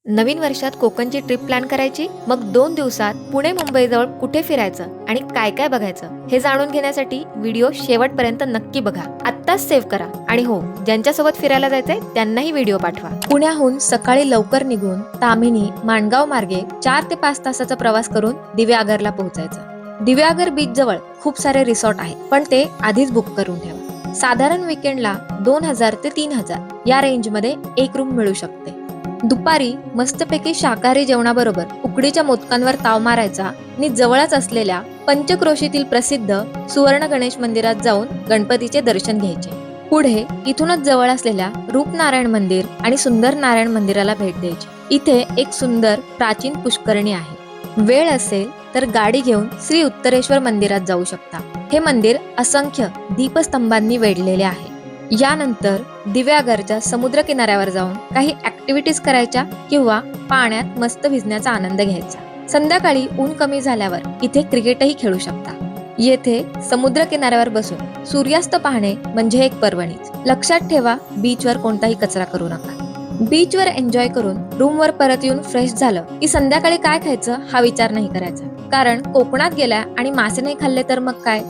नवीन वर्षात कोकणची trip plan करायची, मग 2 दिवसात पुणे मुंबई जवळ कुठे फिरायचं आणि काय काय बघायचं हे जाणून घेण्यासाठी व्हिडिओ शेवटपर्यंत नक्की बघा. आत्ताच सेव्ह करा आणि हो, ज्यांच्यासोबत फिरायला जायचंय त्यांनाही व्हिडिओ पाठवा. पुण्याहून सकाळी लवकर निघून ताम्हिणी माणगाव मार्गे 4 ते 5 तासाचा प्रवास करून दिव्यागरला पोहोचायचं. दिव्यागर बीच जवळ खूप सारे रिसॉर्ट आहेत, पण ते आधीच बुक करून ठेवा. साधारण वीकेंडला 2000 ते 3000 या रेंजमध्ये एक रूम मिळू शकते. दुपारी मस्तपैकी शाकाहारी जेवणाबरोबर उकडीच्या मोदकांवर ताव मारायचा आणि जवळच असलेल्या पंचक्रोशीतील प्रसिद्ध सुवर्ण गणेश मंदिरात जाऊन गणपतीचे दर्शन घ्यायचे. पुढे इथूनच जवळ असलेल्या रूपनारायण मंदिर आणि सुंदर नारायण मंदिराला भेट द्यायची. इथे एक सुंदर प्राचीन पुष्करणी आहे. वेळ असेल तर गाडी घेऊन श्री उत्तरेश्वर मंदिरात जाऊ शकता. हे मंदिर असंख्य दीपस्तंभांनी वेढलेले आहे. यानंतर दिव्यागरच्या समुद्र किनाऱ्यावर जाऊन काही ऍक्टिव्हिटीज करायच्या किंवा पाण्यात मस्त भिजण्याचा आनंद घ्यायचा. संध्याकाळी ऊन कमी झाल्यावर इथे क्रिकेटही खेळू शकता. येथे समुद्र किनाऱ्यावर बसून सूर्यास्त पाहणे म्हणजे एक पर्वणीच. लक्षात ठेवा, बीचवर कोणताही कचरा करू नका. बीचवर एन्जॉय करून रूमवर परत येऊन फ्रेश झालं की संध्याकाळी काय खायचं हा विचार नाही करायचा, कारण कोकणात गेल्या आणि मासे नाही खाल्ले तर मग काय.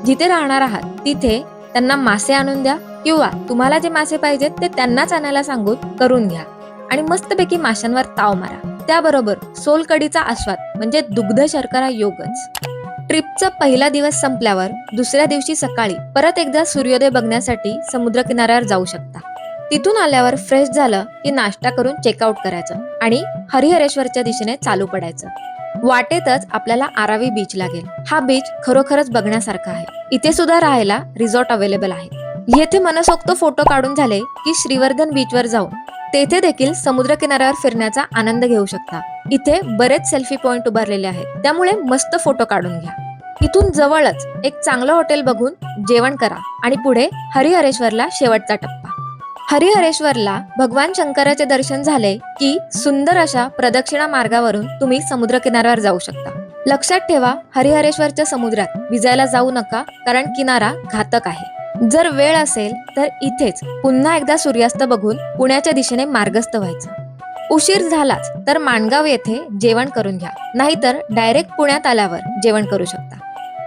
जिथे राहणार आहात तिथे त्यांना मासे आणून द्या किंवा तुम्हाला जे मासे पाहिजेत ते त्यांनाच आणायला सांगून करून घ्या आणि मस्तपैकी माशांवर ताव मारा. त्याबरोबर सोलकडीचा आस्वाद म्हणजे दुग्ध शर्करा योगच. ट्रिपचा पहिला दिवस संपल्यावर दुसऱ्या दिवशी सकाळी परत एकदा सूर्योदय बघण्यासाठी समुद्र किनाऱ्यावर जाऊ शकता. तिथून आल्यावर फ्रेश झालं की नाश्ता करून चेकआउट करायचं आणि हरिहरेश्वरच्या दिशेने चालू पडायचं. वाटेतच आपल्याला आरावी बीच लागेल. हा बीच खरोखरच बघण्यासारखा आहे. इथे सुद्धा राहायला रिसॉर्ट अवेलेबल आहे. येथे मनसोक्त फोटो काढून झाले की श्रीवर्धन बीचवर जाऊन तेथे देखील समुद्र किनाऱ्यावर फिरण्याचा आनंद घेऊ शकता. इथे बरेच सेल्फी पॉइंट उभारलेले आहेत, त्यामुळे मस्त फोटो काढून घ्या. इथून जवळच एक चांगलं हॉटेल बघून जेवण करा आणि पुढे हरिहरेश्वरला शेवटचा टप्पा. हरिहरेश्वरला भगवान शंकराचे दर्शन झाले की सुंदर अशा प्रदक्षिणा मार्गावरून तुम्ही समुद्र किनाऱ्यावर जाऊ शकता. लक्षात ठेवा, हरिहरेश्वरच्या समुद्रात भिजायला जाऊ नका, कारण किनारा घातक आहे. जर वेळ असेल तर इथेच पुन्हा एकदा सूर्यास्त बघून पुण्याच्या दिशेने मार्गस्थ व्हायचं. उशीर झालाच तर माणगाव येथे जेवण करून घ्या, नाहीतर डायरेक्ट पुण्यात आल्यावर जेवण करू शकता.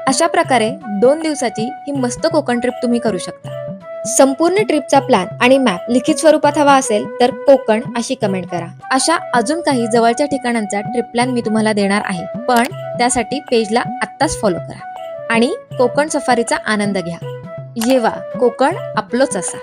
अशा प्रकारे 2 दिवसाची ही मस्त कोकण ट्रिप तुम्ही करू शकता. संपूर्ण ट्रिपचा प्लॅन आणि मॅप लिखित स्वरूपात हवा असेल तर कोकण अशी कमेंट करा. अशा अजून काही जवळच्या ठिकाणांचा ट्रिप प्लॅन मी तुम्हाला देणार आहे, पण त्यासाठी पेजला आत्ताच फॉलो करा आणि कोकण सफारीचा आनंद घ्या. येवा कोकण आपलोच असा.